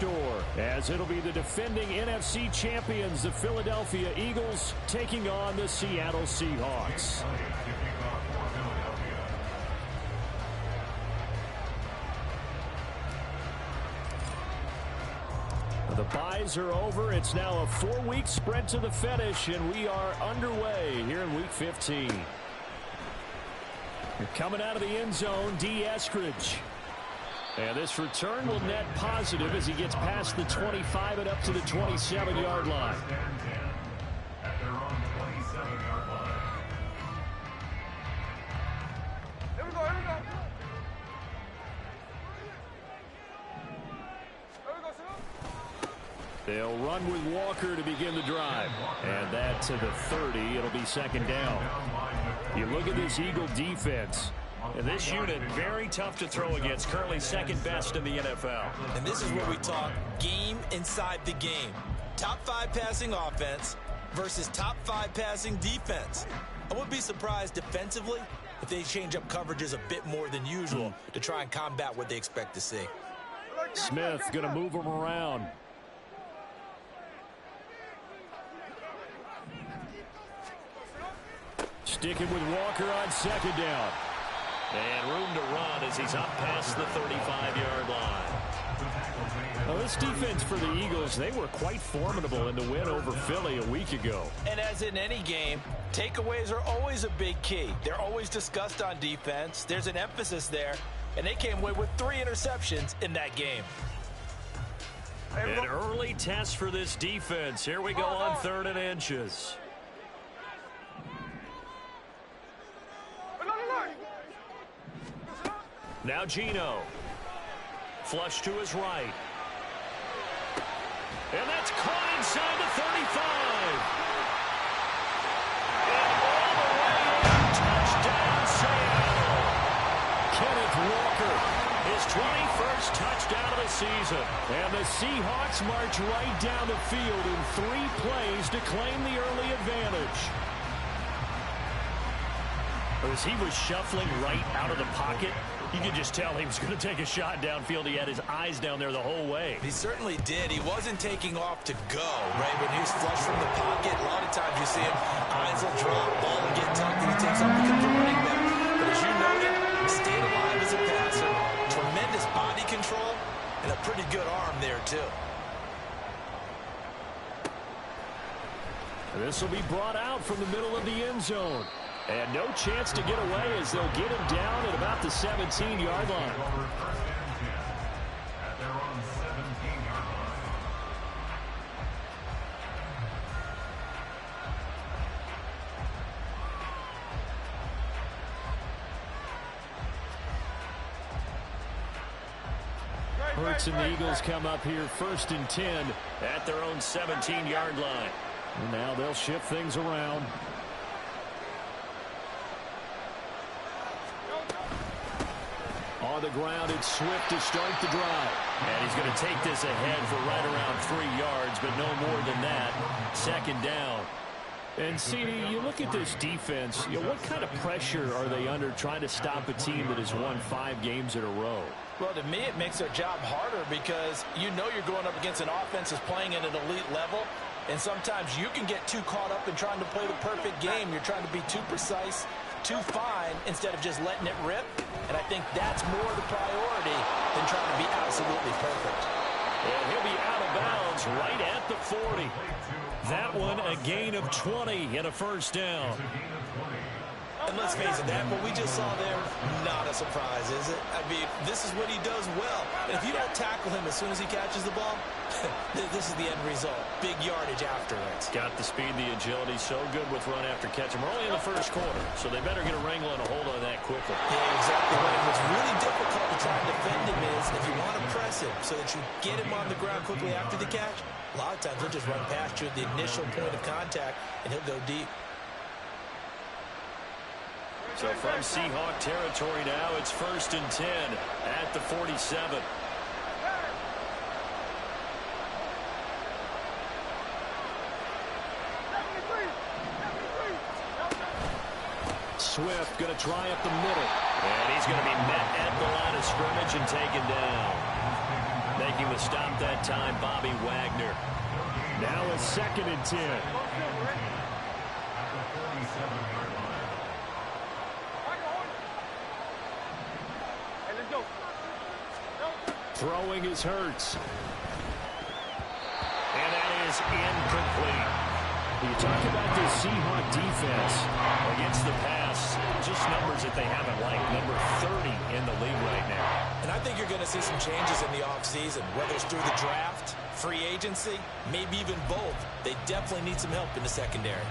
store, as it'll be the defending NFC champions, the Philadelphia Eagles, taking on the Seattle Seahawks. The buys are over. It's now a 4-week sprint to the finish, and we are underway here in Week 15. Coming out of the end zone, D. Eskridge. And this return will net positive as he gets past the 25 and up to the 27-yard line. They'll run with Walker to begin the drive. And that to the 30. It'll be second down. You look at this Eagle defense. And this unit, very tough to throw against. Currently second best in the NFL. And this is where we talk game inside the game. Top 5 passing offense versus top 5 passing defense. I wouldn't be surprised defensively if they change up coverages a bit more than usual to try and combat what they expect to see. Smith going to move them around. Sticking with Walker on second down. And room to run as he's up past the 35-yard line. Well, this defense for the Eagles, they were quite formidable in the win over Philly a week ago. And as in any game, takeaways are always a big key. They're always discussed on defense. There's an emphasis there, and they came away with 3 interceptions in that game. An early test for this defense. Here we go on 3rd and inches. Now Geno. Flush to his right. And that's caught inside the 35. And all the way, touchdown Seattle. Kenneth Walker. His 21st touchdown of the season. And the Seahawks march right down the field in 3 plays to claim the early advantage. As he was shuffling right out of the pocket, you could just tell he was going to take a shot downfield. He had his eyes down there the whole way. He certainly did. He wasn't taking off to go, right? When he was flush from the pocket, a lot of times you see him, eyes will drop, ball will get tucked, and he takes off, becomes a running back. But as you noted, he stayed alive as a passer, tremendous body control, and a pretty good arm there, too. This will be brought out from the middle of the end zone. And no chance to get away as they'll get him down at about the 17-yard line. Hurts and the Eagles come up here 1st and 10 at their own 17-yard line. And now they'll shift things around. On the ground, it's Swift to start the drive. And he's going to take this ahead for right around 3 yards, but no more than that. Second down. And, CD, you look at this defense, what kind of pressure are they under trying to stop a team that has won 5 games in a row? Well, to me, it makes their job harder because you know you're going up against an offense that's playing at an elite level. And sometimes you can get too caught up in trying to play the perfect game. You're trying to be too precise, too fine, instead of just letting it rip. And I think that's more the priority than trying to be absolutely perfect. And he'll be out of bounds right at the 40. That one a gain of 20 and a first down. And let's face it, that what we just saw there, not a surprise, is it? I mean, this is what he does well. And if you don't tackle him as soon as he catches the ball, this is the end result. Big yardage afterwards. Got the speed, the agility, so good with run after catch. And we're only in the first quarter, so they better get a wrangle and a hold on that quickly. Yeah, exactly right. What's really difficult to try and defend him is if you want to press him so that you get him on the ground quickly after the catch, a lot of times he'll just run past you at the initial point of contact, and he'll go deep. So from Seahawk territory now, it's 1st and 10 at the 47. Swift going to try up the middle. And he's going to be met at the line of scrimmage and taken down. Making making the stop that time, Bobby Wagner. Now a 2nd and 10. Throwing is Hurts. And that is incomplete. You talk about this Seahawks defense. Against the pass, just numbers that they haven't liked. Number 30 in the league right now. And I think you're going to see some changes in the offseason, whether it's through the draft, free agency, maybe even both. They definitely need some help in the secondary.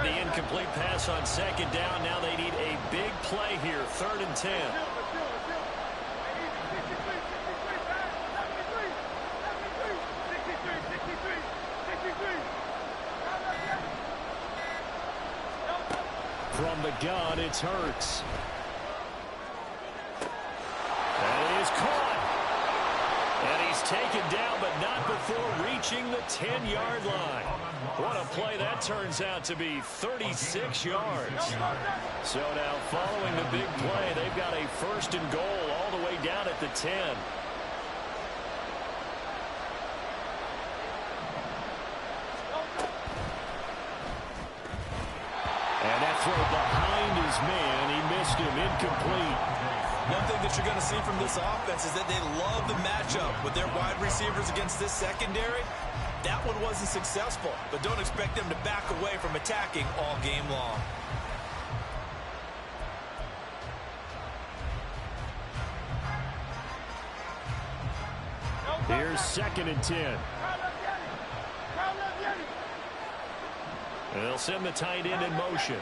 Incomplete pass on 2nd down. Now they need a big play here. 3rd and 10. From the gun, it's Hurts. And is caught. And he's taken down, but not before reaching the 10-yard line. What a play that turns out to be, 36 yards. So now following the big play, they've got a 1st and goal all the way down at the 10. And that throw behind his man, he missed him, incomplete. One thing that you're going to see from this offense is that they love the matchup with their wide receivers against this secondary. That one wasn't successful, but don't expect them to back away from attacking all game long. Here's 2nd and 10. And they'll send the tight end in motion.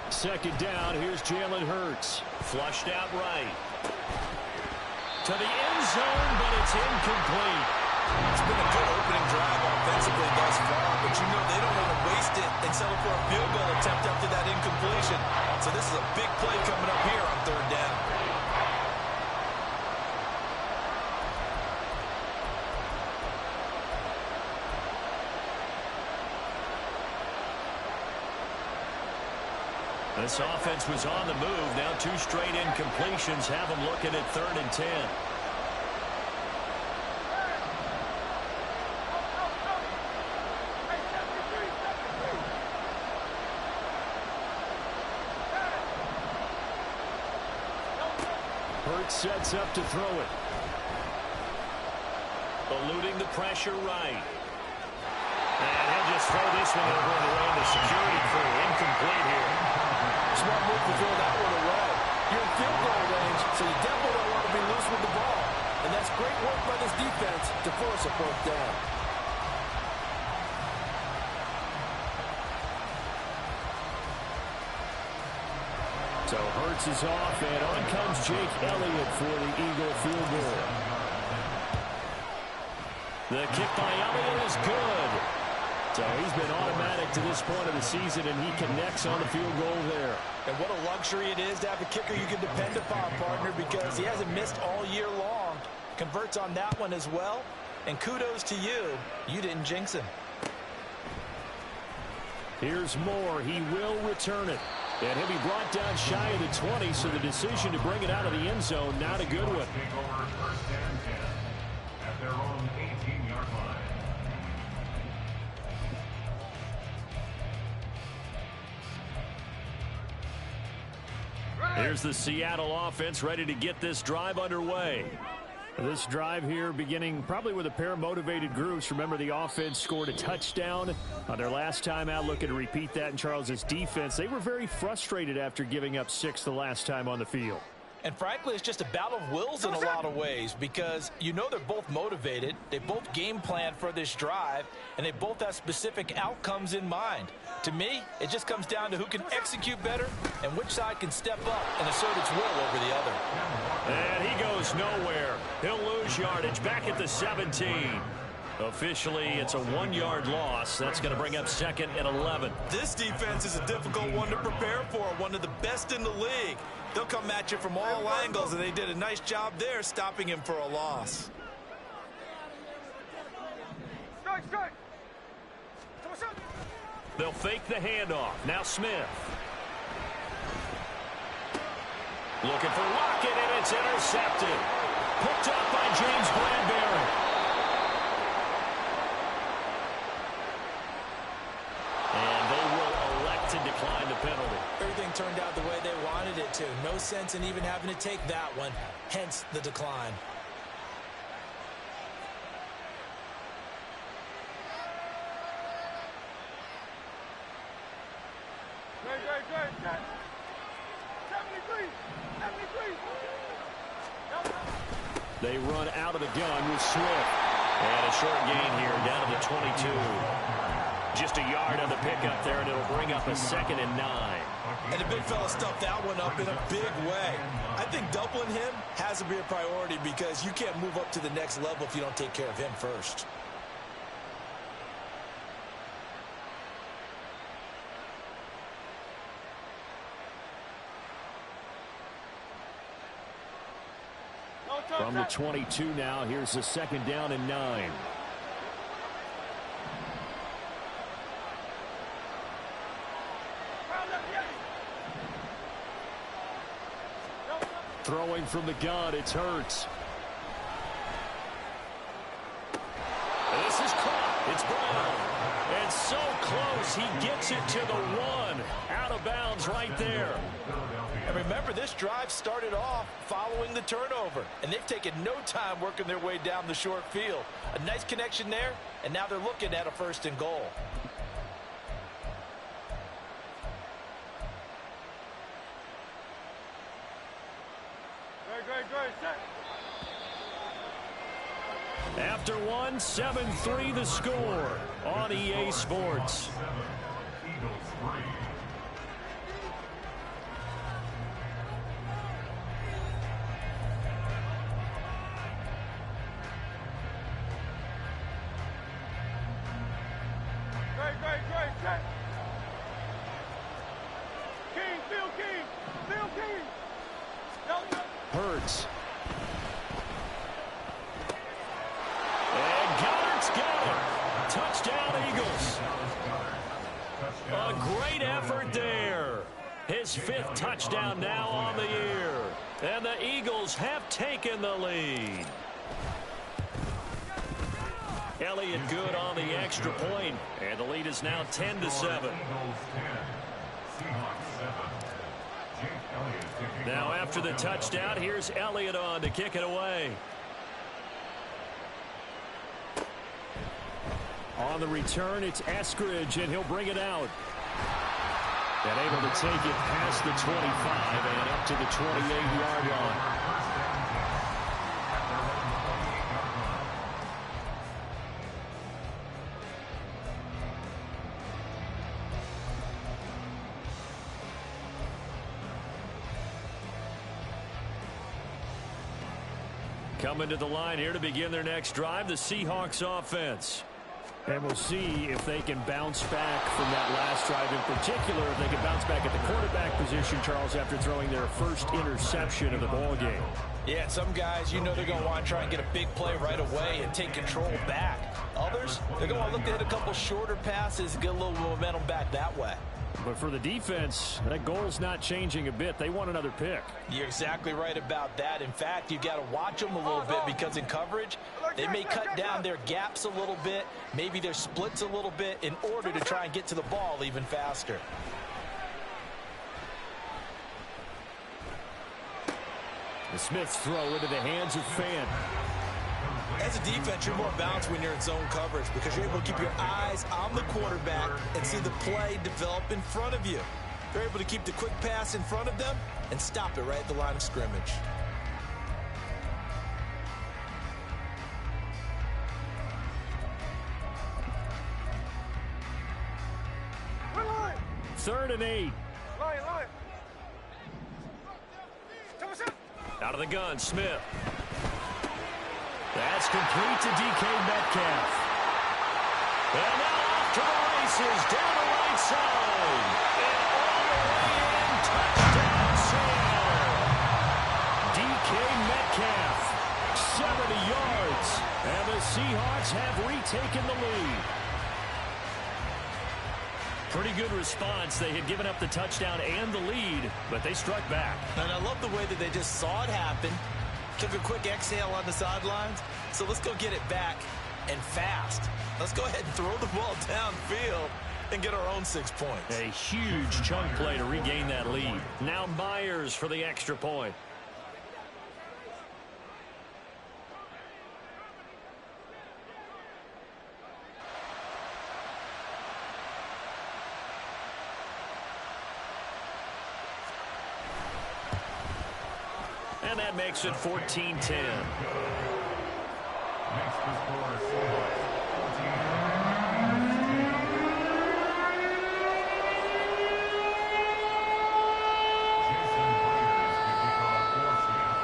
Second down, here's Jalen Hurts. Flushed out right. To the end zone, but it's incomplete. It's been a good opening drive offensively thus far, but you know they don't want to waste it and settle for a field goal attempt after that incompletion. So this is a big play coming up here on 3rd down. This offense was on the move. Now 2 straight incompletions have them looking at 3rd and 10. Hurts sets up to throw it. Eluding the pressure right. And he'll just throw this one over and around the security crew. Incomplete here. Smart move to throw that one away. You're in field goal range, so you definitely don't want to be loose with the ball. And that's great work by this defense to force a 4th down. So Hurts is off, and on comes Jake Elliott for the Eagle field goal. The kick by Elliott is good. So he's been automatic to this point of the season, and he connects on the field goal there. And what a luxury it is to have a kicker you can depend upon, partner, because he hasn't missed all year long. Converts on that one as well. And kudos to you. You didn't jinx him. Here's Moore. He will return it. And he'll be brought down shy of the 20, so the decision to bring it out of the end zone, not a good one. At their own 18-yard line. Here's the Seattle offense ready to get this drive underway. This drive here beginning probably with a pair of motivated groups. Remember, the offense scored a touchdown on their last time out. Looking to repeat that in Charles's defense. They were very frustrated after giving up 6 the last time on the field. And frankly, it's just a battle of wills in a lot of ways because you know they're both motivated. They both game plan for this drive, and they both have specific outcomes in mind. To me, it just comes down to who can execute better and which side can step up and assert its will over the other. And he goes nowhere. He'll lose yardage back at the 17. Officially, it's a 1-yard loss. That's going to bring up 2nd and 11. This defense is a difficult one to prepare for, one of the best in the league. They'll come at you from all angles, and they did a nice job there stopping him for a loss. They'll fake the handoff. Now Smith. Looking for Lockett, and it's intercepted. Picked up by James Bradbury. And they will elect to decline the penalty. Everything turned out the way they wanted it to. No sense in even having to take that one, hence the decline. They run out of the gun with Swift. And a short gain here, down to the 22. Just a yard on the pickup there, and it'll bring up a 2nd and 9. And the big fella stuffed that one up in a big way. I think doubling him has to be a priority because you can't move up to the next level if you don't take care of him first. From the 22 now, here's the 2nd down and 9. Throwing from the gun, it's Hurts. This is caught. It's Brown. And so close, he gets it to the 1. Out of bounds right there. And remember, this drive started off following the turnover, and they've taken no time working their way down the short field. A nice connection there, and now they're looking at a 1st and goal. After 1, 7-3 the score on EA Sports. Eagles 3. Hurts. And Goddard's got it. Touchdown, Eagles. A great effort there. His 5th touchdown now on the year. And the Eagles have taken the lead. Elliott good on the extra point, and the lead is now 10-7. Eagles 10. Seahawks 7. Now after the touchdown, here's Elliott on to kick it away. On the return, it's Eskridge, and he'll bring it out. And able to take it past the 25 and up to the 28-yard line. Coming to the line here to begin their next drive, the Seahawks offense. And we'll see if they can bounce back from that last drive. In particular, if they can bounce back at the quarterback position, Charles, after throwing their first interception of the ballgame. Yeah, some guys, you know they're going to want to try and get a big play right away and take control back. Others, they're going to want to look to hit a couple shorter passes and get a little momentum back that way. But for the defense, that goal's not changing a bit. They want another pick. You're exactly right about that. In fact, you've got to watch them a little bit because in coverage, they may cut down their gaps a little bit, maybe their splits a little bit in order to try and get to the ball even faster. The Smith's throw into the hands of Fant. As a defense, you're more balanced when you're in zone coverage because you're able to keep your eyes on the quarterback and see the play develop in front of you. You're able to keep the quick pass in front of them and stop it right at the line of scrimmage. Third and 8. Out of the gun, Smith. That's complete to DK Metcalf. And now off to the races, down the right side. And all the way in, touchdown Seattle. DK Metcalf, 70 yards. And the Seahawks have retaken the lead. Pretty good response. They had given up the touchdown and the lead, but they struck back. And I love the way that they just saw it happen, took a quick exhale on the sidelines. So let's go get it back and fast. Let's go ahead and throw the ball downfield and get our own 6 points. A huge chunk play to regain that lead. Now Myers for the extra point. And that makes it 14-10. Next to score, Seahawks 14.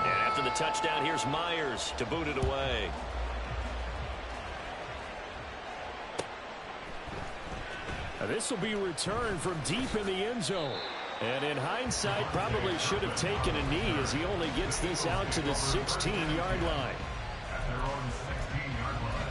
And after the touchdown, here's Myers to boot it away. This will be returned from deep in the end zone. And in hindsight, probably should have taken a knee as he only gets this out to the 16-yard line. At their own 16-yard line.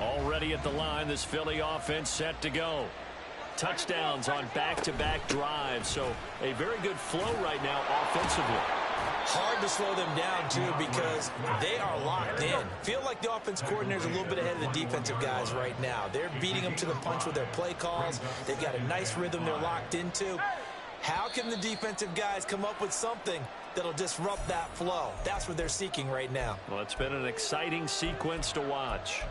Already at the line, this Philly offense set to go. Touchdowns on back-to-back drives, so a very good flow right now offensively. Hard to slow them down, too, because they are locked in. Feel like the offense coordinator's a little bit ahead of the defensive guys right now. They're beating them to the punch with their play calls. They've got a nice rhythm they're locked into. How can the defensive guys come up with something that'll disrupt that flow? That's what they're seeking right now. Well, it's been an exciting sequence to watch.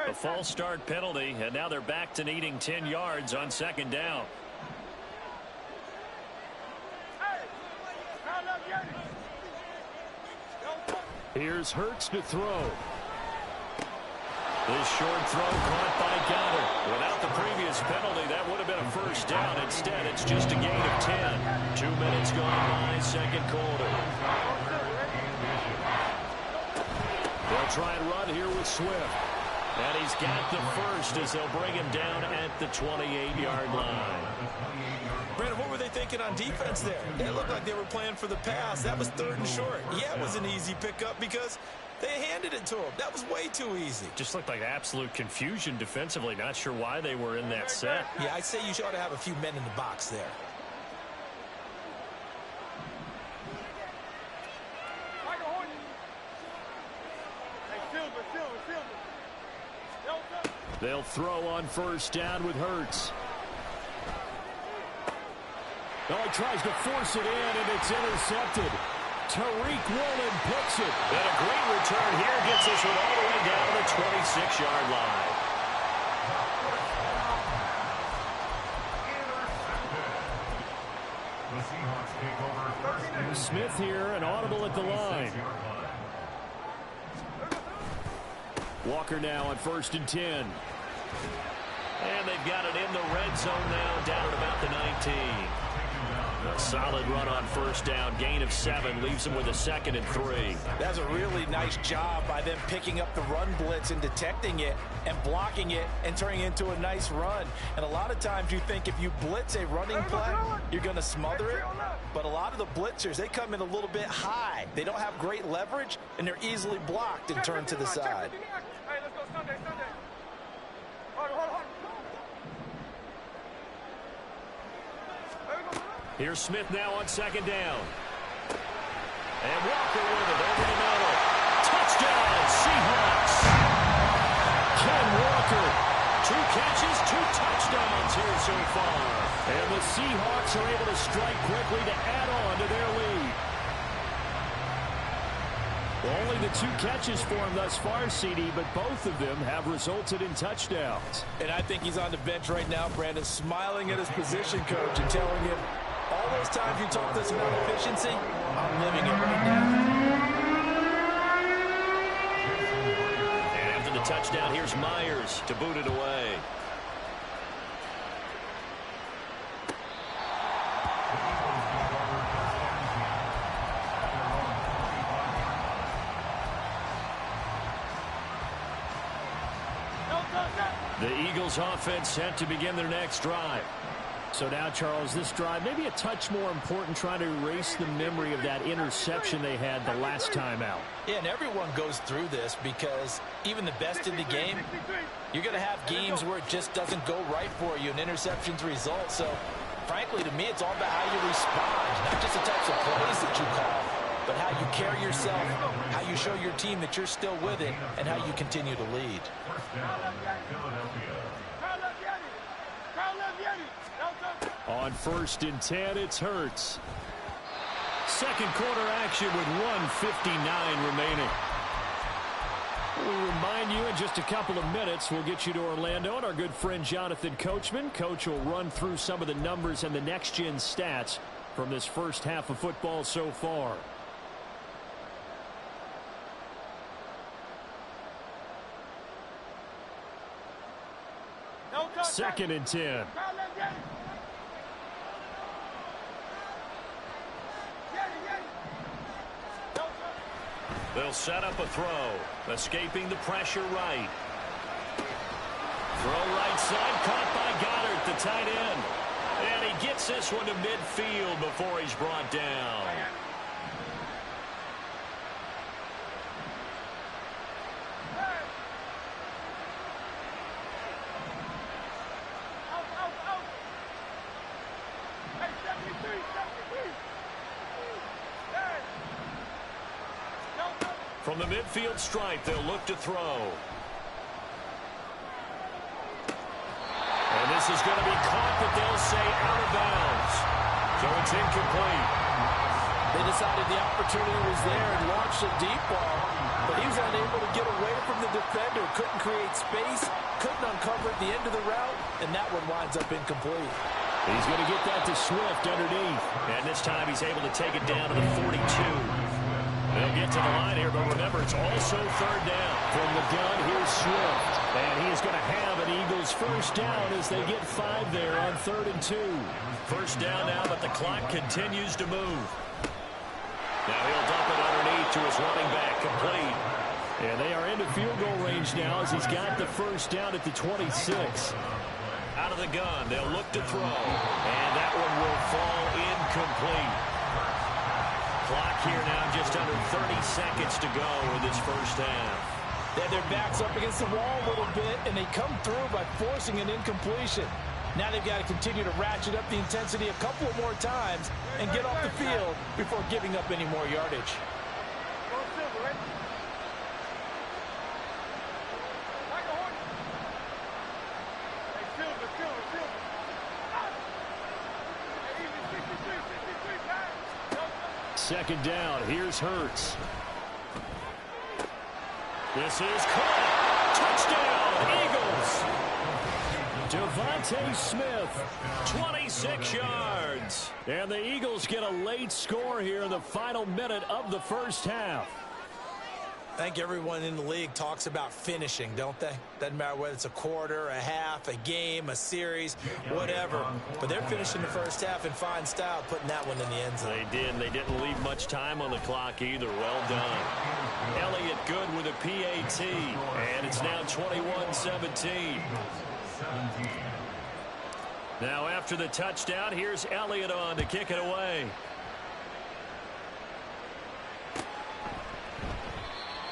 A false start penalty, and now they're back to needing 10 yards on second down. Here's Hurts to throw. This short throw caught by Goddard. Without the previous penalty, that would have been a first down. Instead, it's just a gain of 10. 2 minutes gone by, second quarter. They'll try and run here with Swift. And he's got the first as they'll bring him down at the 28-yard line. Brandon, what were they thinking on defense there? It looked like they were playing for the pass. That was 3rd and short. Yeah, it was an easy pickup because they handed it to him. That was way too easy. Just looked like absolute confusion defensively. Not sure why they were in that set. Yeah, I'd say you ought to have a few men in the box there. They'll throw on first down with Hurts. Oh, he tries to force it in, and it's intercepted. Tariq Woolen picks it. And a great return here gets this one all the way down to the 26-yard line. The Seahawks take over first and Smith here, an audible at the line. Walker now on 1st and 10. And they've got it in the red zone now, down at about the 19. A solid run on first down, gain of 7, leaves them with a 2nd and 3. That's a really nice job by them picking up the run blitz and detecting it and blocking it and turning it into a nice run. And a lot of times you think if you blitz a running play, you're going to smother it. But a lot of the blitzers, they come in a little bit high. They don't have great leverage, and they're easily blocked and turned to the side. Here's Smith now on 2nd down. And Walker with it over the middle. Touchdown, Seahawks. Ken Walker. 2 catches, 2 touchdowns here so far. And the Seahawks are able to strike quickly to add on to their lead. Well, only the 2 catches for him thus far, CD, but both of them have resulted in touchdowns. And I think he's on the bench right now, Brandon, smiling at his position coach and telling him, all those times you talked to us about efficiency, I'm living it right now. And after the touchdown, here's Myers to boot it away. The Eagles offense set to begin their next drive. So now, Charles, this drive maybe a touch more important, trying to erase the memory of that interception they had the last time out. Yeah, and everyone goes through this because even the best in the game, you're going to have games where it just doesn't go right for you, and interceptions result. So, frankly, to me, it's all about how you respond, not just the types of plays that you call, but how you carry yourself, how you show your team that you're still with it, and how you continue to lead. On 1st and 10, it's Hurts. Second quarter action with 1:59 remaining. We'll remind you in just a couple of minutes, we'll get you to Orlando and our good friend Jonathan Coachman. Coach will run through some of the numbers and the next-gen stats from this first half of football so far. Second and 10. They'll set up a throw. Escaping the pressure right. Throw right side, caught by Goddard, the tight end. And he gets this one to midfield before he's brought down. From the midfield stripe, they'll look to throw. And this is going to be caught, but they'll say out of bounds. So it's incomplete. They decided the opportunity was there and launched a deep ball, but he was unable to get away from the defender, couldn't create space, couldn't uncover at the end of the route, and that one winds up incomplete. He's going to get that to Swift underneath. And this time he's able to take it down to the 42. They'll get to the line here, but remember, it's also third down. From the gun, here's Swift. And he is going to have an Eagles first down as they get 5 there on 3rd and 2. First down now, but the clock continues to move. Now he'll dump it underneath to his running back, complete. And they are into field goal range now as he's got the first down at the 26. Out of the gun, they'll look to throw. And that one will fall incomplete. Clock here now, just under 30 seconds to go in this first half. They had their backs up against the wall a little bit, and they come through by forcing an incompletion. Now they've got to continue to ratchet up the intensity a couple of more times and get off the field before giving up any more yardage. Second down, here's Hurts. This is caught. Touchdown, Eagles. Devontae Smith, 26 yards. and the Eagles get a late score here in the final minute of the first half. I think everyone in the league talks about finishing, don't they? Doesn't matter whether it's a quarter, a half, a game, a series, whatever. But they're finishing the first half in fine style, putting that one in the end zone. They did, and they didn't leave much time on the clock either. Well done. Elliott good with a PAT, and it's now 21-17. Now after the touchdown, here's Elliott on to kick it away.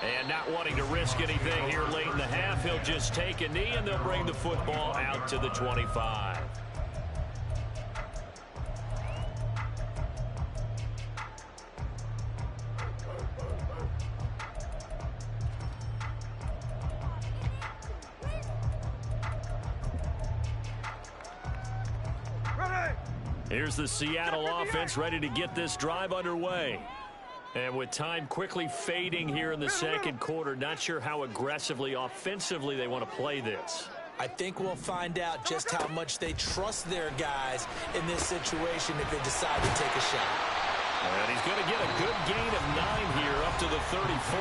And not wanting to risk anything here late in the half, he'll just take a knee, and they'll bring the football out to the 25. Here's the Seattle offense ready to get this drive underway. And with time quickly fading here in the second quarter, not sure how aggressively, offensively they want to play this. I think we'll find out just how much they trust their guys in this situation if they decide to take a shot. And he's going to get a good gain of 9 here up to the 34.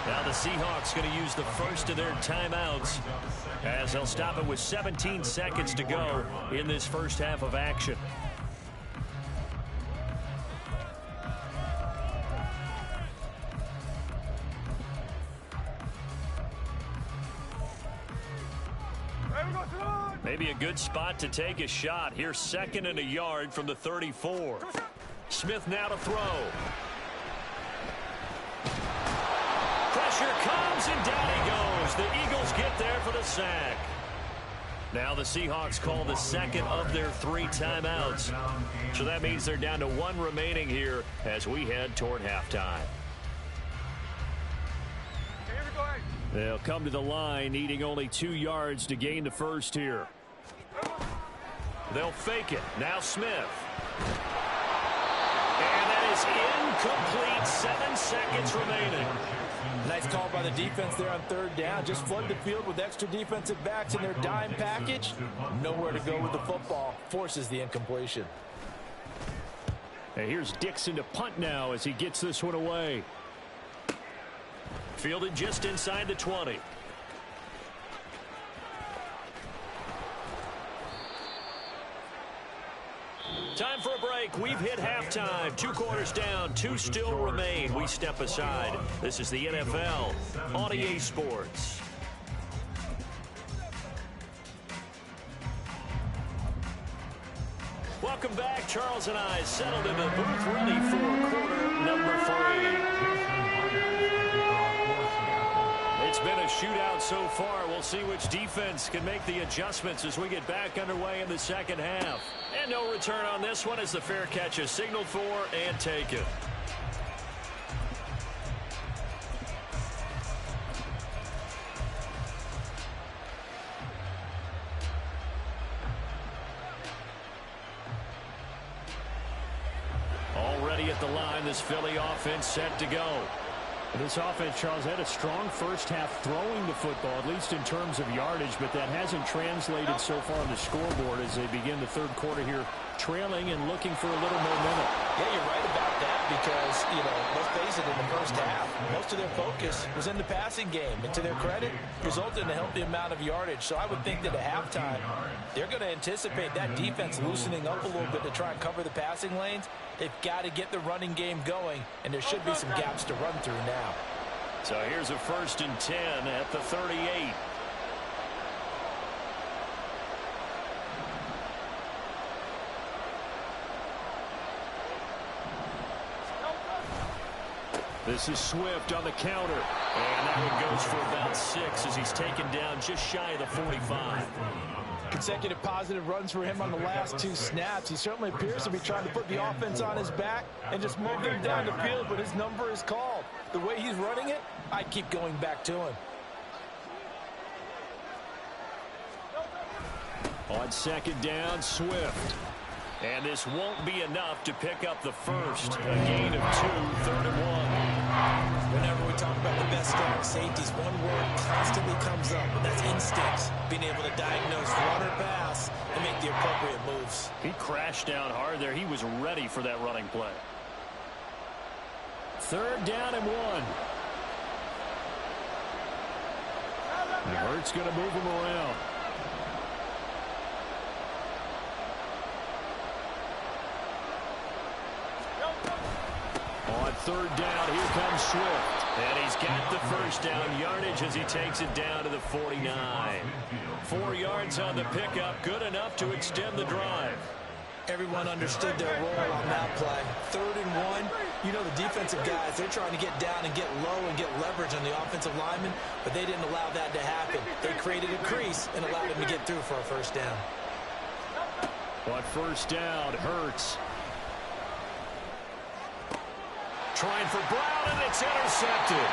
Now the Seahawks going to use the first of their timeouts as they'll stop it with 17 seconds to go in this first half of action. Maybe a good spot to take a shot. Here's 2nd and a yard from the 34. Smith now to throw. Pressure comes, and down he goes. The Eagles get there for the sack. Now the Seahawks call the second of their 3 timeouts. So that means they're down to 1 remaining here as we head toward halftime. They'll come to the line, needing only 2 yards to gain the first here. They'll fake it. Now Smith. And that is incomplete. 7 seconds remaining. Nice call by the defense there on 3rd down. Just flood the field with extra defensive backs in their dime package. Nowhere to go with the football. Forces the incompletion. And here's Dixon to punt now as he gets this one away. Fielded just inside the 20. Time for a break. We've hit halftime. 2 quarters down. 2 still remain. We step aside. This is the NFL on EA Sports. Welcome back. Charles and I settled in the booth ready for quarter number 3. It's been a shootout so far. We'll see which defense can make the adjustments as we get back underway in the second half. And no return on this one as the fair catch is signaled for and taken. Already at the line, this Philly offense set to go. This offense, Charles, had a strong first half throwing the football, at least in terms of yardage, but that hasn't translated so far on the scoreboard as they begin the third quarter here, trailing and looking for a little momentum. Yeah, you're right about that because, let's face it, in the first half, most of their focus was in the passing game. And to their credit, resulted in a healthy amount of yardage. So I would think that at halftime, they're going to anticipate that defense loosening up a little bit to try and cover the passing lanes. They've got to get the running game going, and there should be some gaps to run through now. So here's a 1st and 10 at the 38. This is Swift on the counter. And that one goes for about 6 as he's taken down just shy of the 45. Consecutive positive runs for him on the last 2 snaps. He certainly appears to be trying to put the offense on his back and just move them down the field, but his number is called. The way he's running it, I keep going back to him. On 2nd down, Swift. And this won't be enough to pick up the first. A gain of 2, 3rd and 1. Whenever we talk about the best strong safeties, one word constantly comes up, and that's instincts. Being able to diagnose run or pass and make the appropriate moves. He crashed down hard there. He was ready for that running play. 3rd down and 1. And Hurts going to move him around. On 3rd down, here comes Swift. And he's got the first down yardage as he takes it down to the 49. 4 yards on the pickup, good enough to extend the drive. Everyone understood their role on that play. 3rd and 1, the defensive guys, they're trying to get down and get low and get leverage on the offensive lineman, but they didn't allow that to happen. They created a crease and allowed him to get through for a first down. On 1st down, Hurts. Trying for Brown, and it's intercepted.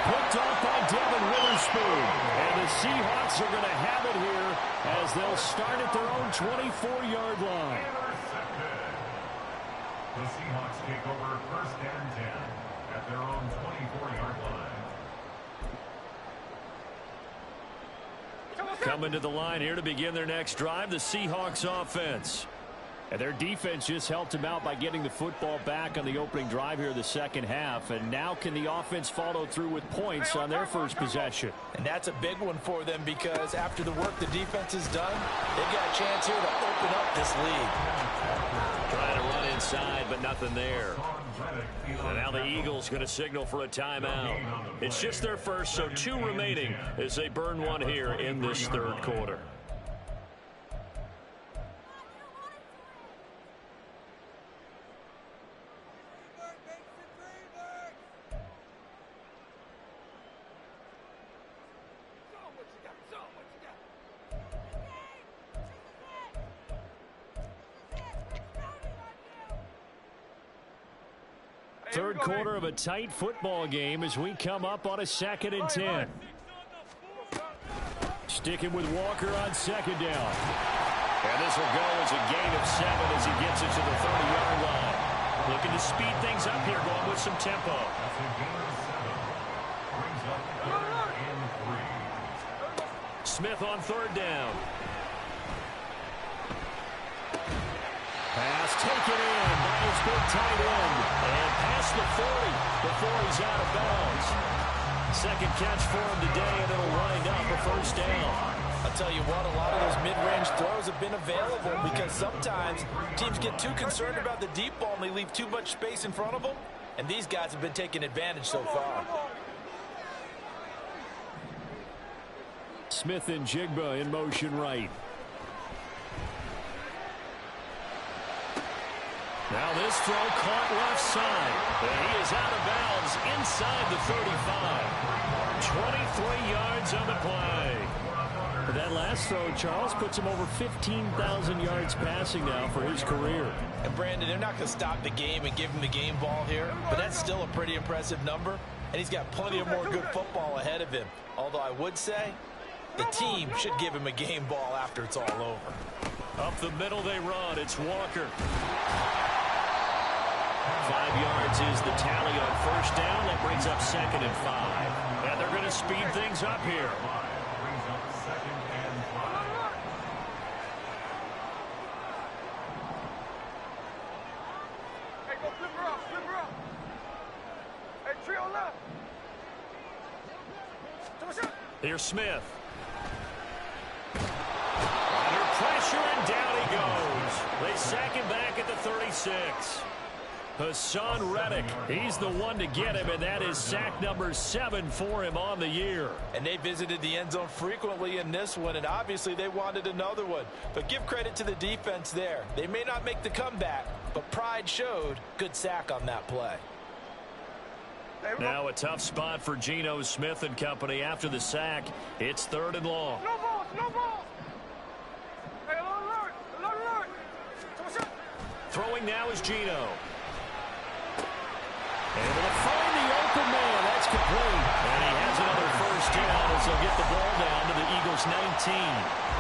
Picked off by Devin Witherspoon. And the Seahawks are going to have it here as they'll start at their own 24-yard line. The Seahawks take over 1st and 10 at their own 24-yard line. Coming to the line here to begin their next drive, the Seahawks offense. And their defense just helped them out by getting the football back on the opening drive here in the second half. And now can the offense follow through with points on their first possession? And that's a big one for them because after the work the defense has done, they've got a chance here to open up this lead. Trying to run inside, but nothing there. And now the Eagles going to signal for a timeout. It's just their first, so 2 remaining as they burn one here in this third quarter. Third quarter of a tight football game as we come up on a 2nd and 10. Sticking with Walker on 2nd down. And this will go as a gain of 7 as he gets it to the 30-yard line. Looking to speed things up here, going with some tempo. That's a gain of 7. Brings up 3rd and 3. Smith on 3rd down. Pass taken in by his big tight end. And past the 40 before he's out of bounds. Second catch for him today, and it'll wind up a 1st down. I'll tell you what, a lot of those mid-range throws have been available because sometimes teams get too concerned about the deep ball and they leave too much space in front of them. And these guys have been taking advantage so far. Smith and Jigba in motion right. Now this throw caught left side. And he is out of bounds inside the 35. 23 yards on the play. That last throw, Charles, puts him over 15,000 yards passing now for his career. And Brandon, they're not going to stop the game and give him the game ball here, but that's still a pretty impressive number, and he's got plenty of more good football ahead of him. Although I would say the team should give him a game ball after it's all over. Up the middle they run. It's Walker. 5 yards is the tally on 1st down. That brings up 2nd and 5. And they're going to speed things up here. Brings up 2nd and 5. Hey, go flip her up, flip her up. Hey, trio left. Here's Smith. Under pressure, and down he goes. They sack him back at the 36. Hassan Reddick, he's the one to get him, and that is sack number 7 for him on the year. And they visited the end zone frequently in this one, and obviously they wanted another one. But give credit to the defense there. They may not make the comeback, but pride showed. Good sack on that play. Now a tough spot for Geno Smith and company after the sack. It's 3rd and long. No balls, no balls. Hey, alert, alert. Throwing now is Geno. Able to find the open man. That's complete. And he has another 1st down as they'll get the ball down to the Eagles' 19.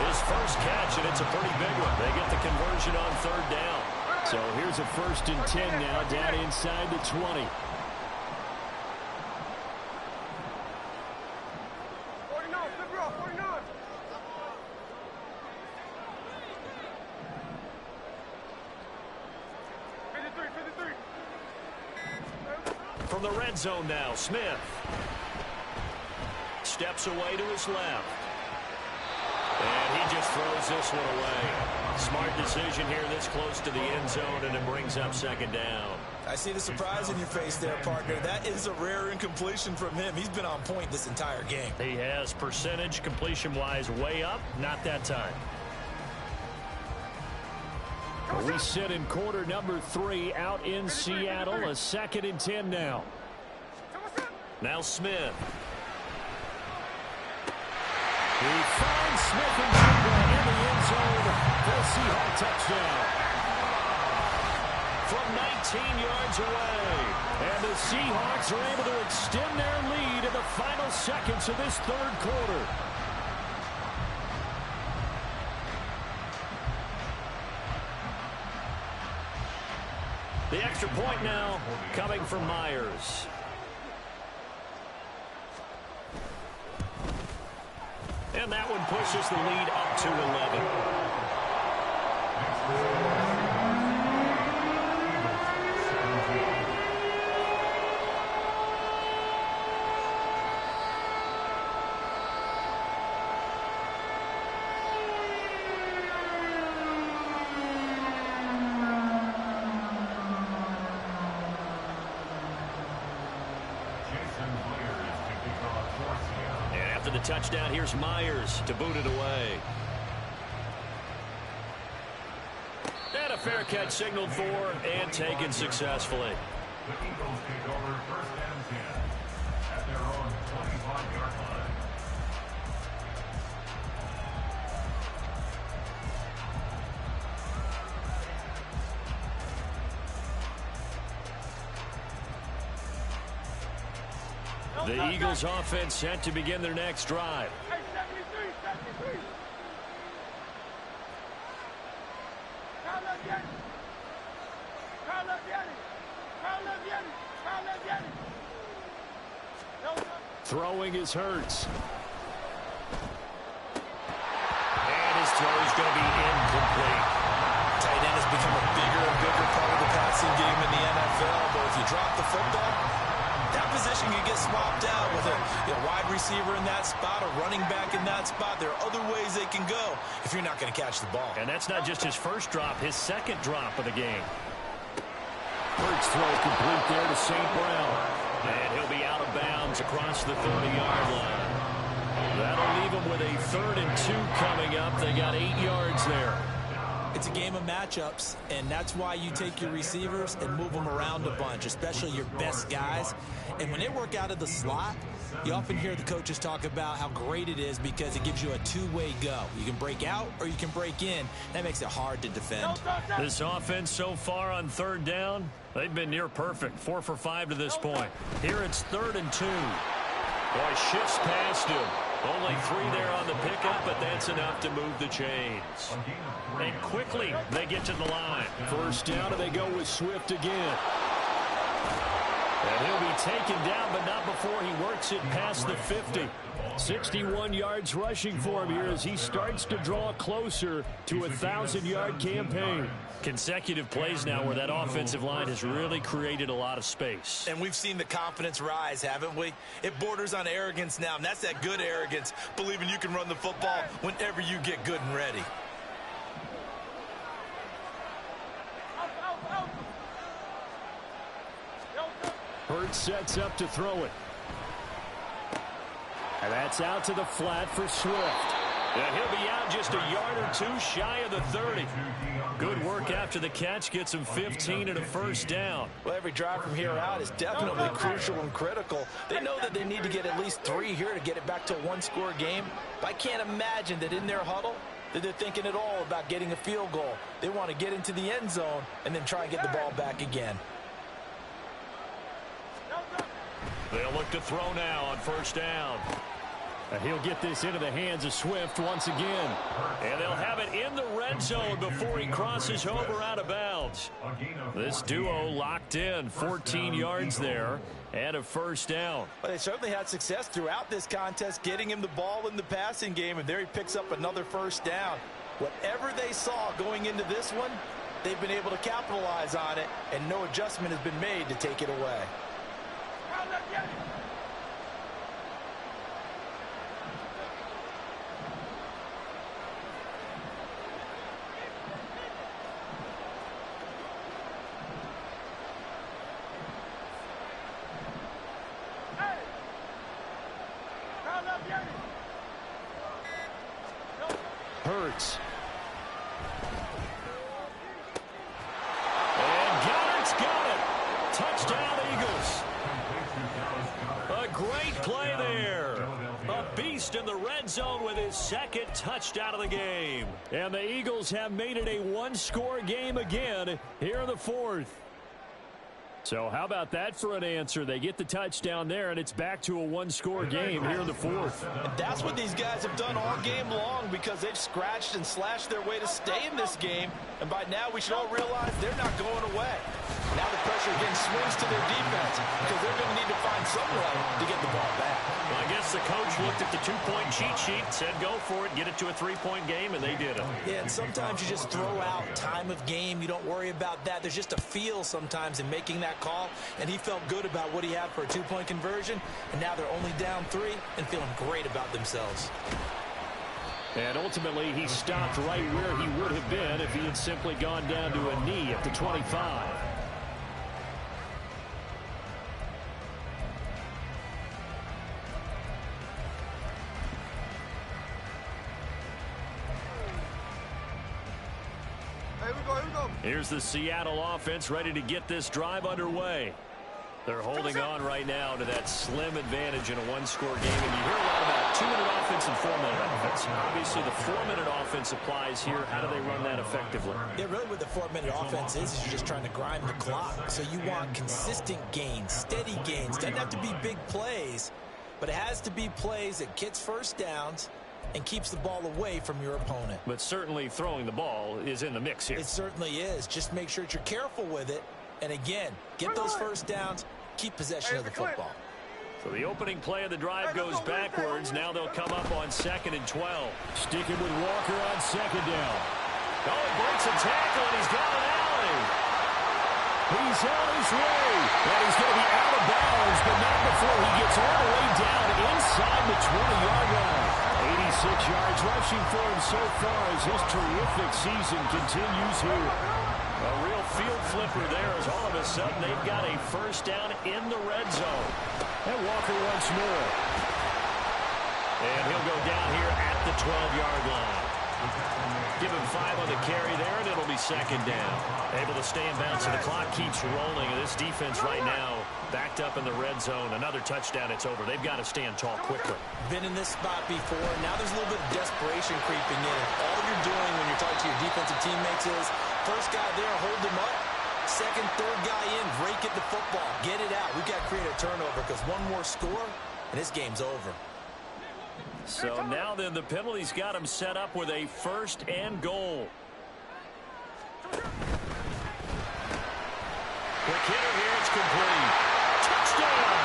His first catch, and it's a pretty big one. They get the conversion on 3rd down. So here's a 1st and 10 now, down inside the 20. 49, flip her up, 49. From the red zone now, Smith. Steps away to his left. And he just throws this one away. Smart decision here this close to the end zone, and it brings up 2nd down. I see the surprise in your face there, partner. That is a rare incompletion from him. He's been on point this entire game. He has percentage completion-wise way up. Not that time. We sit in quarter number 3 out in Seattle. A 2nd and 10 now. Now Smith. He finds Smith and Jigba in the end zone for a Seahawks touchdown. From 19 yards away. And the Seahawks are able to extend their lead in the final seconds of this 3rd quarter. The extra point now coming from Myers. And that one pushes the lead up to 11. The touchdown, here's Myers to boot it away. And a fair catch signaled for and taken successfully. The Eagles take over 1st and 10 at their own 25-yard line. The Eagles offense set to begin their next drive. Hey, 73, 73. Kyle Leviani. Kyle Leviani. Kyle Leviani. Kyle Leviani. Throwing is Hurts. And his throw is going to be incomplete. Tight end has become a bigger and bigger part of the passing game in the NFL, but if you drop the football, that position can get swapped out with a wide receiver in that spot, a running back in that spot. There are other ways they can go if you're not going to catch the ball. And that's not just his first drop, his second drop of the game. Hurts throw complete there to St. Brown. And he'll be out of bounds across the 30-yard line. That'll leave him with a 3rd and 2 coming up. They got 8 yards there. It's a game of matchups, and that's why you take your receivers and move them around a bunch, especially your best guys. And when they work out of the slot, you often hear the coaches talk about how great it is because it gives you a two-way go. You can break out or you can break in. That makes it hard to defend. This offense so far on 3rd down, they've been near perfect. 4 for 5 to this point. Here it's 3rd and 2. Boy, shifts past him. Only 3 there on the pickup, but that's enough to move the chains. And quickly, they get to the line. 1st down, and they go with Swift again. And he'll be taken down, but not before he works it past the 50. 61 yards rushing for him here as he starts to draw closer to a 1,000-yard campaign. Consecutive plays now where that offensive line has really created a lot of space. And we've seen the confidence rise, haven't we? It borders on arrogance now, and that's that good arrogance, believing you can run the football whenever you get good and ready. Hurts sets up to throw it. And that's out to the flat for Swift. And he'll be out just a yard or 2 shy of the 30. Good work after the catch. Gets him 15 and a 1st down. Well, every drive from here out is definitely crucial and critical. They know that they need to get at least 3 here to get it back to a 1-score game. But I can't imagine that in their huddle that they're thinking at all about getting a field goal. They want to get into the end zone and then try and get the ball back again. They'll look to throw now on 1st down. And he'll get this into the hands of Swift once again. And they'll have it in the red zone before he crosses over out of bounds. This duo locked in, 14 yards there and a 1st down. Well, they certainly had success throughout this contest, getting him the ball in the passing game, and there he picks up another 1st down. Whatever they saw going into this one, they've been able to capitalize on it, and no adjustment has been made to take it away. Hurts. And Goddard's got it. Touchdown, Eagles. A great play there. A beast in the red zone with his 2nd touchdown of the game. And the Eagles have made it a 1-score game again here in the 4th. So how about that for an answer? They get the touchdown there, and it's back to a one-score game here in the fourth. And that's what these guys have done all game long because they've scratched and slashed their way to stay in this game. And by now, we should all realize they're not going away. Now the pressure again swings to their defense because they're going to need to find some way to get the ball back. Well, I guess the coach looked at the two-point cheat sheet, said go for it, get it to a three-point game, and they did it. Yeah, and sometimes you just throw out time of game. You don't worry about that. There's just a feel sometimes in making that call, and he felt good about what he had for a two-point conversion, and now they're only down 3 and feeling great about themselves. And ultimately, he stopped right where he would have been if he had simply gone down to a knee at the 25. Here's the Seattle offense ready to get this drive underway. They're holding on right now to that slim advantage in a one-score game. And you hear a lot about 2-minute offense and 4-minute offense. Obviously, the 4-minute offense applies here. How do they run that effectively? Yeah, really what the 4-minute offense is you're just trying to grind the clock. So you want consistent gains, steady gains. Doesn't have to be big plays, but it has to be plays that gets first downs and keeps the ball away from your opponent. But certainly throwing the ball is in the mix here. It certainly is. Just make sure that you're careful with it. And again, get those first downs, keep possession of the football. So the opening play of the drive goes backwards. Now they'll come up on 2nd and 12. Sticking with Walker on 2nd down. Oh, he breaks a tackle, and he's got an alley. He's on his way. And he's going to be out of bounds, but not before he gets all the way down inside the 20-yard line. 86 yards rushing for him so far as his terrific season continues here. A real field flipper there as all of a sudden they've got a first down in the red zone. And Walker once more. And he'll go down here at the 12-yard line. Give him 5 on the carry there, and it'll be 2nd down. Able to stay in bounds, so the clock keeps rolling. And this defense right now backed up in the red zone. Another touchdown, it's over. They've got to stand tall quickly. Been in this spot before. Now there's a little bit of desperation creeping in. All you're doing when you're talking to your defensive teammates is first guy there, hold him up. Second, third guy in, break at the football. Get it out. We've got to create a turnover because one more score, and this game's over. So now then the penalty's got him set up with a 1st and goal. Quick hitter here, it's complete. Touchdown!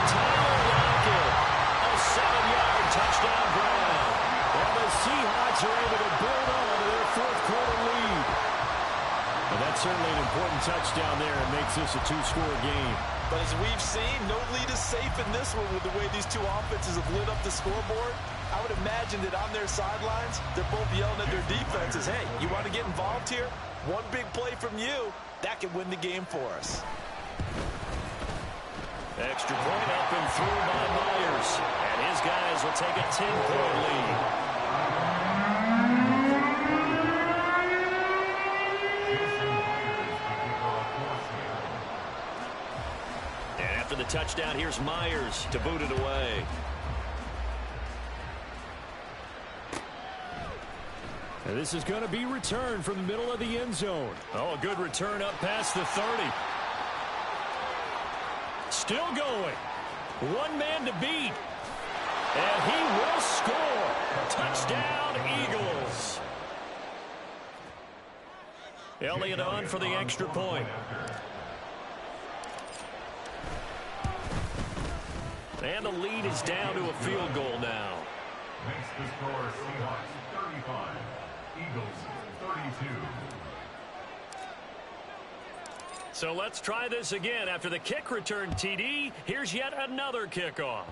Tyler Lockett, a 7-yard touchdown grab. And the Seahawks are able to build on to their 4th quarter lead. And that's certainly an important touchdown there and makes this a 2-score game. But as we've seen, no lead is safe in this one with the way these two offenses have lit up the scoreboard. I would imagine that on their sidelines, they're both yelling at their defenses, hey, you want to get involved here? One big play from you, that could win the game for us. Extra point up and through by Myers. And his guys will take a 10-point lead. For the touchdown, here's Myers to boot it away. And this is going to be returned from the middle of the end zone. Oh, a good return up past the 30. Still going. One man to beat. And he will score. Touchdown, Eagles. Elliott on for the extra point. And the lead is down to a field goal now. Makes the score Seahawks 35, Eagles 32. So let's try this again. After the kick return TD, here's yet another kickoff.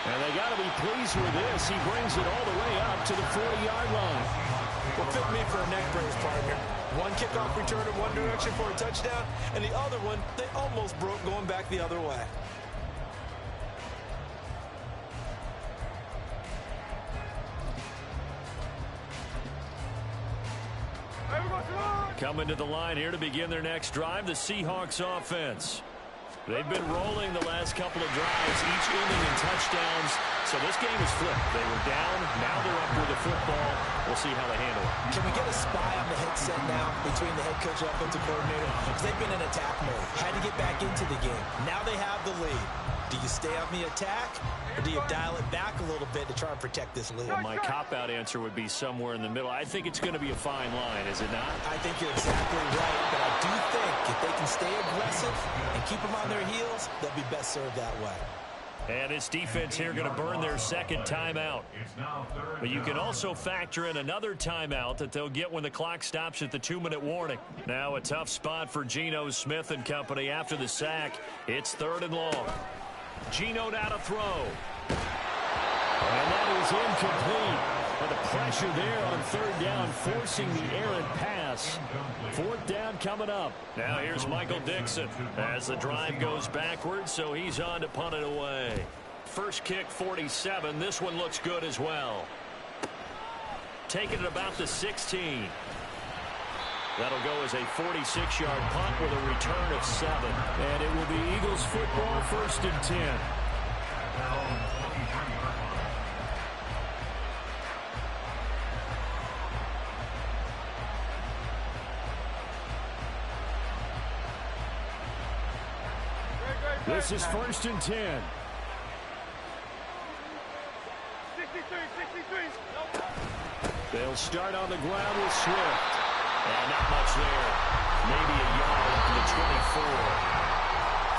And they got to be pleased with this. He brings it all the way up to the 40-yard line. Well, fit me for a neck brace, partner. One kickoff return in one direction for a touchdown, and the other one, they almost broke going back the other way. Coming to the line here to begin their next drive, the Seahawks offense. They've been rolling the last couple of drives, each inning in touchdowns. So this game is flipped. They were down. Now they're up with the football. We'll see how they handle it. Can we get a spy on the headset now between the head coach and offensive coordinator? Because they've been in attack mode. Had to get back into the game. Now they have the lead. Do you stay on the attack, or do you dial it back a little bit to try and protect this lead? Well, my cop-out answer would be somewhere in the middle. I think it's going to be a fine line, is it not? I think you're exactly right, but I do think if they can stay aggressive and keep them on their heels, they'll be best served that way. And this defense here going to burn their second timeout. But you can also factor in another timeout that they'll get when the clock stops at the 2-minute warning. Now a tough spot for Geno Smith and company after the sack. It's 3rd and long. Geno now to throw. And that is incomplete. But the pressure there on 3rd down, forcing the errant pass. 4th down coming up. Now here's Michael Dixon as the drive goes backwards, so he's on to punt it away. First kick, 47. This one looks good as well. Taking it about the 16. That'll go as a 46-yard punt with a return of 7. And it will be Eagles football, 1st and 10. This is 1st and 10. 63. They'll start on the ground with Swift. And not much there. Maybe a yard to the 24.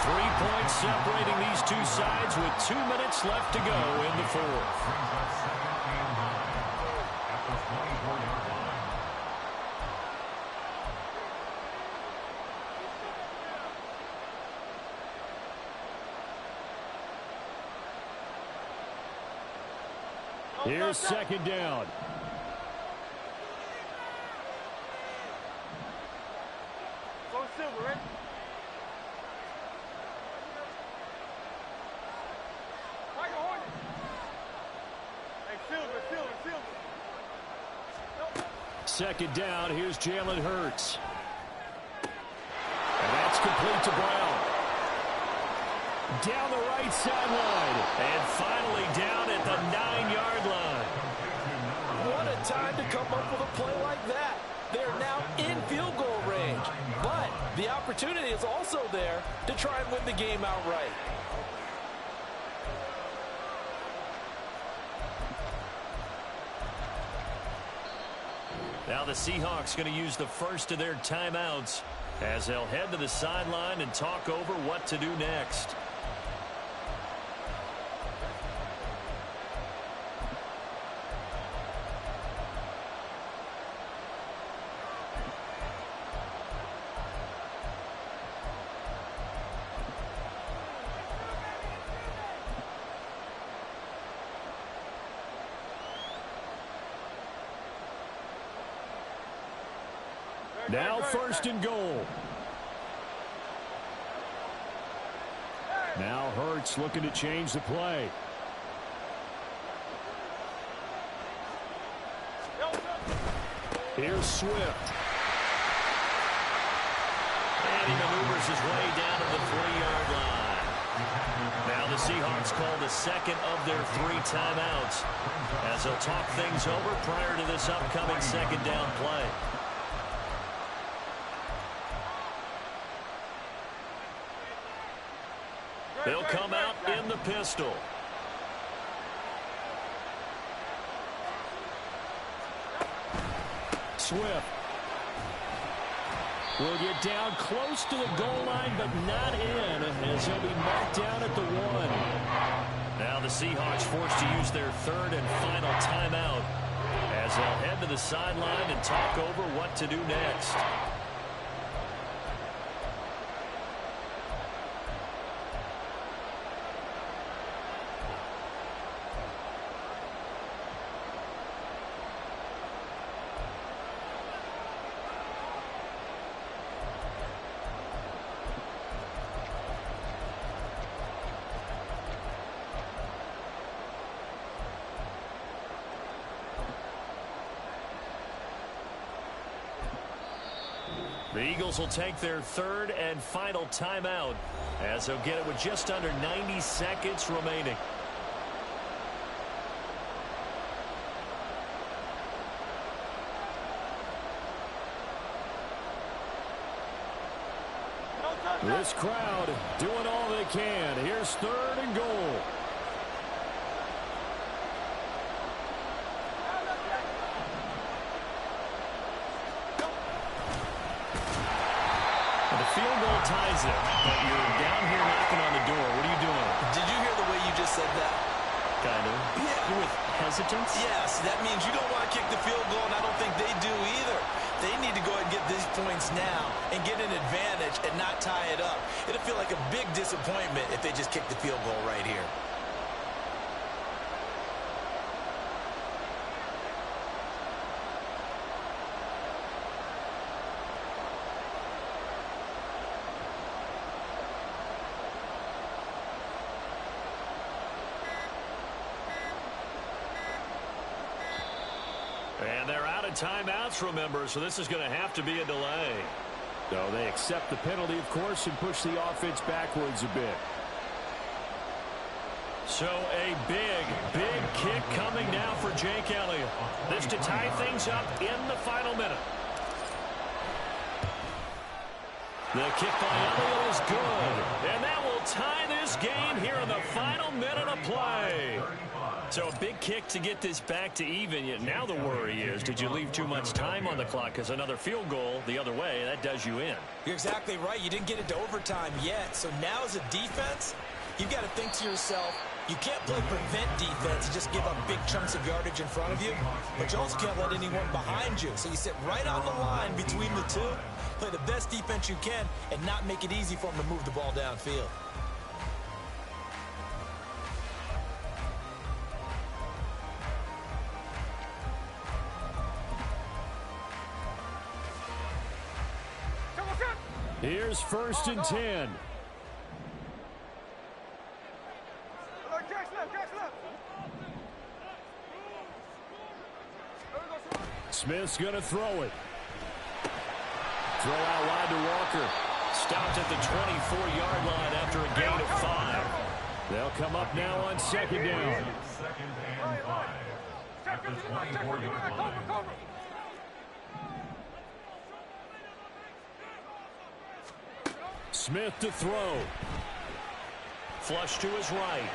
3 points separating these two sides with 2 minutes left to go in the 4th. Here's 2nd down. Go Silver, right? Michael Hornet. Hey, Silver. 2nd down. Here's Jalen Hurts. And that's complete to Brown. Down the right sideline. And finally down at the 9-yard line. What a time to come up with a play like that. They're now in field goal range. But the opportunity is also there to try and win the game outright. Now the Seahawks going to use the first of their timeouts as they'll head to the sideline and talk over what to do next. Now 1st and goal. Now Hurts looking to change the play. Here's Swift. And he maneuvers his way down to the 3-yard line. Now the Seahawks call the second of their 3 timeouts as they'll talk things over prior to this upcoming 2nd down play. They'll come out in the pistol. Swift will get down close to the goal line, but not in, as he'll be marked down at the 1. Now the Seahawks forced to use their 3rd and final timeout as they'll head to the sideline and talk over what to do next. The Eagles will take their third and final timeout as they'll get it with just under 90 seconds remaining. This crowd doing all they can. Here's third and goal. The field goal ties it, but you're down here knocking on the door. What are you doing? Did you hear the way you just said that? Kind of. Yeah. With hesitance? Yes, that means you don't want to kick the field goal, and I don't think they do either. They need to go ahead and get these points now and get an advantage and not tie it up. It'll feel like a big disappointment if they just kick the field goal right here. And they're out of timeouts, remember, so this is going to have to be a delay. So they accept the penalty, of course, and push the offense backwards a bit. So a big kick coming now for Jake Elliott. This to tie things up in the final minute. The kick by Elliott is good. And that will tie this game here in the final minute of play. So a big kick to get this back to even. Yet now the worry is, did you leave too much time on the clock? Because another field goal the other way, that does you in. You're exactly right. You didn't get it to overtime yet. So now as a defense, you've got to think to yourself, you can't play prevent defense and just give up big chunks of yardage in front of you. But you also can't let anyone behind you. So you sit right on the line between the two, play the best defense you can, and not make it easy for them to move the ball downfield. Here's first and 10. Smith's going to throw it. Throw out wide to Walker. Stopped at the 24-yard line after a gain of 5. They'll come up now on second down. Second and 5 at the 24-yard line. Smith to throw. Flush to his right.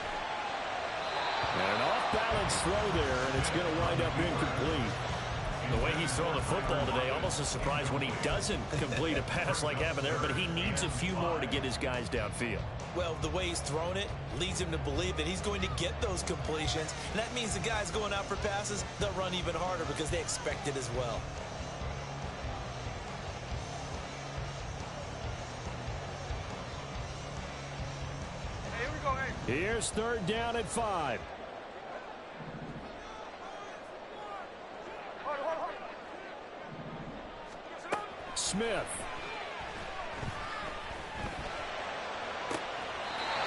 And an off-balance throw there, and it's going to wind up incomplete. The way he's throwing the football today, almost a surprise when he doesn't complete a pass like happened there, but he needs a few more to get his guys downfield. Well, the way he's thrown it leads him to believe that he's going to get those completions. And that means the guys going out for passes, they'll run even harder because they expect it as well. Here's third down at 5. Smith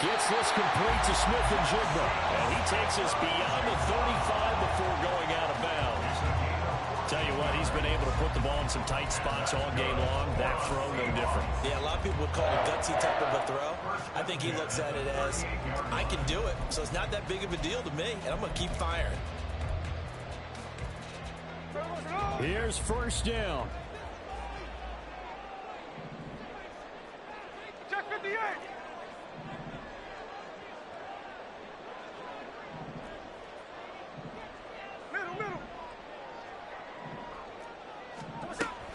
gets this complete to Smith and Jigba. And he takes us beyond the 35 before going out of bounds. Tell you what, he's been able to put the ball in some tight spots all game long. That throw, no different. Yeah, a lot of people would call it a gutsy type of a throw. I think he looks at it as, I can do it, so it's not that big of a deal to me, and I'm going to keep firing. Here's first down. Check 58. Middle.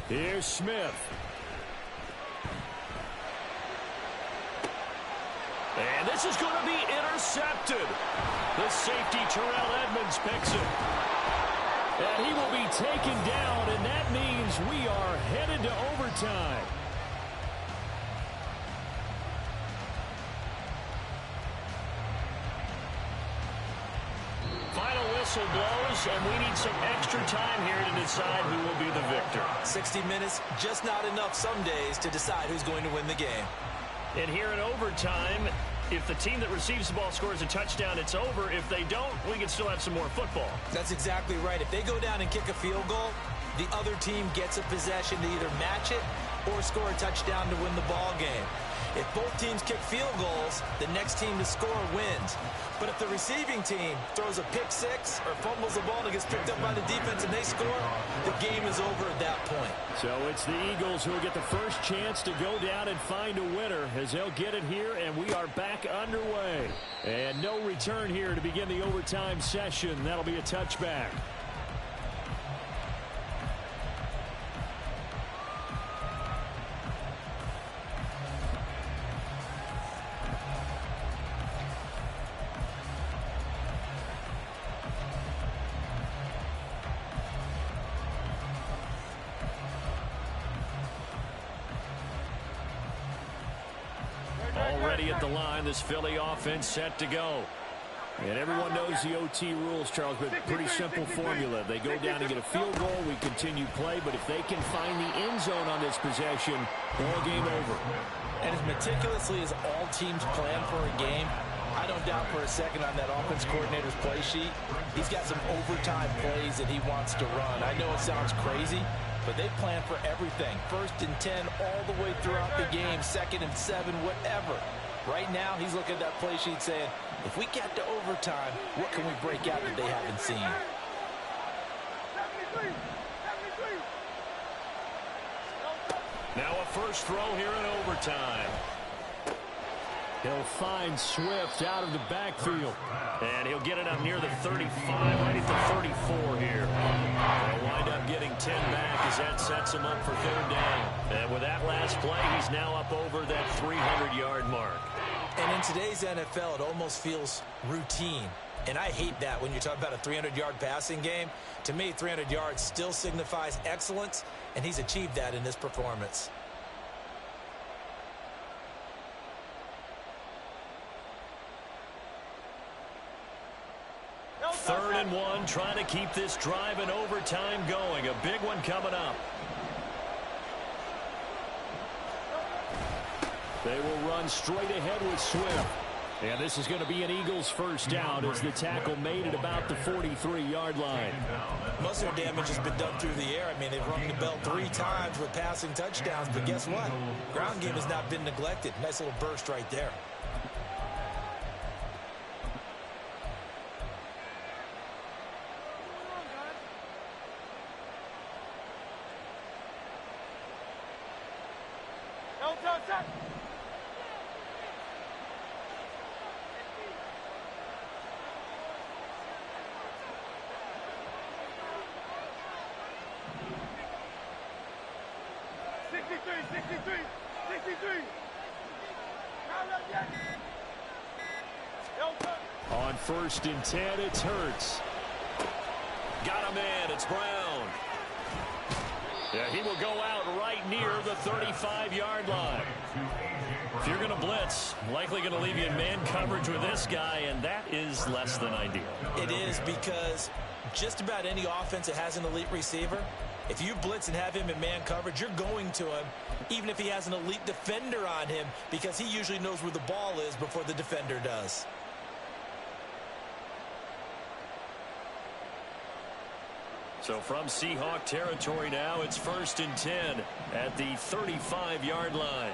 Here's Smith. And this is going to be intercepted. The safety, Terrell Edmonds, picks it. And he will be taken down, and that means we are headed to overtime. Final whistle blows, and we need some extra time here to decide who will be the victor. 60 minutes, just not enough some days to decide who's going to win the game. And here in overtime, if the team that receives the ball scores a touchdown, it's over. If they don't, we can still have some more football. That's exactly right. If they go down and kick a field goal, the other team gets a possession to either match it or score a touchdown to win the ball game. If both teams kick field goals, the next team to score wins. But if the receiving team throws a pick six or fumbles the ball and it gets picked up by the defense and they score, the game is over at that point. So it's the Eagles who will get the first chance to go down and find a winner as they'll get it here, and we are back underway. And no return here to begin the overtime session. That'll be a touchback. Already at the line, this Philly offense set to go. And everyone knows the OT rules, Charles, but pretty simple formula. They go down and get a field goal, we continue play, but if they can find the end zone on this possession, ball game over. And as meticulously as all teams plan for a game, I don't doubt for a second on that offense coordinator's play sheet, he's got some overtime plays that he wants to run. I know it sounds crazy, but they plan for everything. 1st and 10 all the way throughout the game, 2nd and 7, whatever. Right now, he's looking at that play sheet saying, if we get to overtime, what can we break out that they haven't seen? 73. Now a first throw here in overtime. He'll find Swift out of the backfield. And he'll get it up near the 35, right at the 34 here. They'll wind up getting 10 back as that sets him up for 3rd down. And with that last play, he's now up over that 300-yard mark. And in today's NFL, it almost feels routine. And I hate that when you're talking about a 300-yard passing game. To me, 300 yards still signifies excellence, and he's achieved that in this performance. Third and 1, trying to keep this drive in overtime going. A big one coming up. They will run straight ahead with Swift. And this is going to be an Eagles first down as the tackle made at about the 43-yard line. Most of their damage has been done through the air. I mean, they've rung the bell 3 times with passing touchdowns, but guess what? Ground game has not been neglected. Nice little burst right there. Touch. 63. On 1st and 10, it's Hurts. Got him in. It's Brown. Yeah, he will go out right near the 35-yard line. If you're going to blitz, likely going to leave you in man coverage with this guy, and that is less than ideal. It is, because just about any offense that has an elite receiver, if you blitz and have him in man coverage, you're going to him, even if he has an elite defender on him, because he usually knows where the ball is before the defender does. So from Seahawk territory now, it's 1st and 10 at the 35-yard line.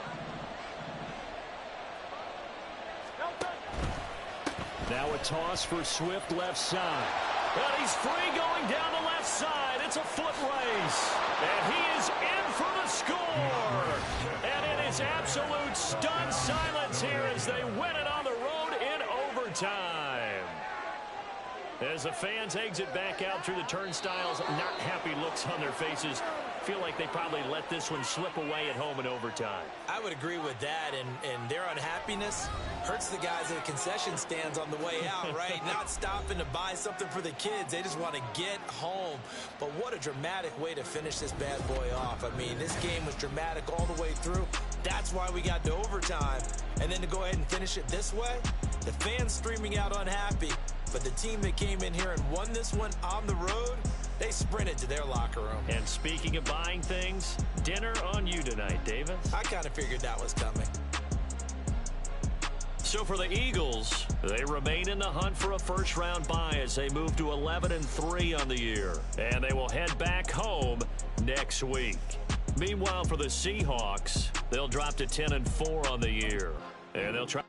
Now a toss for Swift left side. And he's free going down the left side. It's a foot race. And he is in for the score. And it is absolute stunned silence here as they win it on the road in overtime. As the fans exit back out through the turnstiles, not happy looks on their faces. Feel like they probably let this one slip away at home in overtime. I would agree with that, and their unhappiness hurts the guys at the concession stands on the way out, right? Not stopping to buy something for the kids. They just want to get home. But what a dramatic way to finish this bad boy off. I mean, this game was dramatic all the way through. That's why we got to overtime. And then to go ahead and finish it this way, the fans streaming out unhappy. But the team that came in here and won this one on the road, they sprinted to their locker room. And speaking of buying things, dinner on you tonight, Davis. I kind of figured that was coming. So for the Eagles, they remain in the hunt for a first-round bye as they move to 11-3 on the year. And they will head back home next week. Meanwhile, for the Seahawks, they'll drop to 10-4 on the year. And they'll try